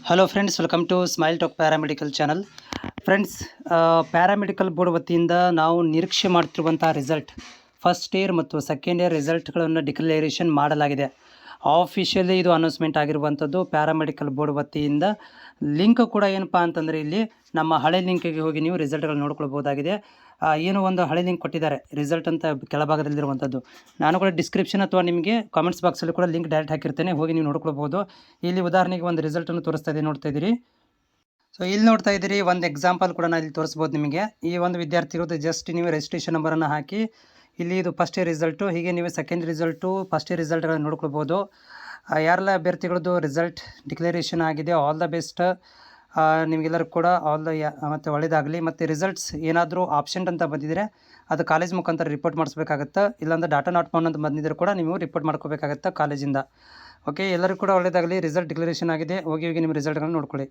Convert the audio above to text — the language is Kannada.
Hello friends, welcome to smile talk paramedical channel. Friends, paramedical board ವತಿಯಿಂದ ನಾವು ನಿರೀಕ್ಷೆ ಮಾಡ್ತಿರುವಂಥ ರಿಸಲ್ಟ್ ಫಸ್ಟ್ ಇಯರ್ ಮತ್ತು ಸೆಕೆಂಡ್ ಇಯರ್ ರಿಸಲ್ಟ್ಗಳನ್ನು ಡಿಕ್ಲರೇಷನ್ ಮಾಡಲಾಗಿದೆ. ಆಫಿಷಿಯಲಿ ಇದು ಅನೌನ್ಸ್ಮೆಂಟ್ ಆಗಿರುವಂಥದ್ದು ಪ್ಯಾರಾಮೆಡಿಕಲ್ ಬೋರ್ಡ್ ವತಿಯಿಂದ. ಲಿಂಕ್ ಕೂಡ ಏನಪ್ಪ ಅಂತಂದರೆ ಇಲ್ಲಿ ನಮ್ಮ ಹಳೆ ಲಿಂಕಿಗೆ ಹೋಗಿ ನೀವು ರಿಸಲ್ಟ್ಗಳು ನೋಡ್ಕೊಳ್ಬೋದಾಗಿದೆ. ಏನು ಒಂದು ಹಳೆ ಲಿಂಕ್ ಕೊಟ್ಟಿದ್ದಾರೆ ರಿಸಲ್ಟ್ ಅಂತ ಕೆಳಭಾಗದಲ್ಲಿರುವಂಥದ್ದು. ನಾನು ಕೂಡ ಡಿಸ್ಕ್ರಿಪ್ಷನ್ ಅಥವಾ ನಿಮಗೆ ಕಾಮೆಂಟ್ಸ್ ಬಾಕ್ಸಲ್ಲಿ ಕೂಡ ಲಿಂಕ್ ಡೈರೆಕ್ಟ್ ಹಾಕಿರ್ತೇನೆ, ಹೋಗಿ ನೀವು ನೋಡ್ಕೊಳ್ಬೋದು. ಇಲ್ಲಿ ಉದಾಹರಣೆಗೆ ಒಂದು ರಿಸಲ್ಟನ್ನು ತೋರಿಸ್ತಾ ಇದೆ, ನೋಡ್ತಾ ಇದ್ದೀರಿ. ಸೊ ಇಲ್ಲಿ ನೋಡ್ತಾ ಇದ್ದೀರಿ, ಒಂದು ಎಕ್ಸಾಂಪಲ್ ಕೂಡ ನಾನು ಇಲ್ಲಿ ತೋರಿಸ್ಬೋದು ನಿಮಗೆ. ಈ ಒಂದು ವಿದ್ಯಾರ್ಥಿಗಳದ್ದು ಜಸ್ಟ್ ನೀವು ರಿಜಿಸ್ಟ್ರೇಷನ್ ನಂಬರನ್ನು ಹಾಕಿ ಇಲ್ಲಿ ಇದು ಫಸ್ಟ್ ಇಯರ್ ರಿಸಲ್ಟು, ಹೀಗೆ ನೀವು ಸೆಕೆಂಡ್ ರಿಸಲ್ಟು, ಫಸ್ಟ್ ಇಯರ್ ರಿಸಲ್ಟ್ಗಳನ್ನು ನೋಡ್ಕೊಳ್ಬೋದು. ಯಾರೆಲ್ಲ ಅಭ್ಯರ್ಥಿಗಳದ್ದು ರಿಸಲ್ಟ್ ಡಿಕ್ಲರೇಷನ್ ಆಗಿದೆ, ಆಲ್ ದ ಬೆಸ್ಟ್ ನಿಮಗೆಲ್ಲರೂ ಕೂಡ ಮತ್ತು ಒಳ್ಳೆಯದಾಗಲಿ. ಮತ್ತು ರಿಸಲ್ಟ್ಸ್ ಏನಾದರೂ ಆಪ್ಷೆಂಟ್ ಅಂತ ಬಂದಿದ್ದರೆ ಅದು ಕಾಲೇಜ್ ಮುಖಾಂತರ ರಿಪೋರ್ಟ್ ಮಾಡಿಸ್ಬೇಕಾಗತ್ತೆ. ಇಲ್ಲಾಂದ್ರೆ ಡಾಟಾ ನಾಟ್ ಫೌಂಡ್ ಅಂತ ಬಂದಿದ್ದರೆ ಕೂಡ ನೀವು ರಿಪೋರ್ಟ್ ಮಾಡ್ಕೋಬೇಕಾಗತ್ತೆ ಕಾಲೇಜಿಂದ. ಓಕೆ, ಎಲ್ಲರಿಗೂ ಕೂಡ ಒಳ್ಳೆಯದಾಗಲಿ. ರಿಸಲ್ಟ್ ಡಿಕ್ಲರೇಷನ್ ಆಗಿದೆ, ಹೋಗಿ ನಿಮ್ಮ ರಿಸಲ್ಟ್ಗಳನ್ನು ನೋಡ್ಕೊಳ್ಳಿ.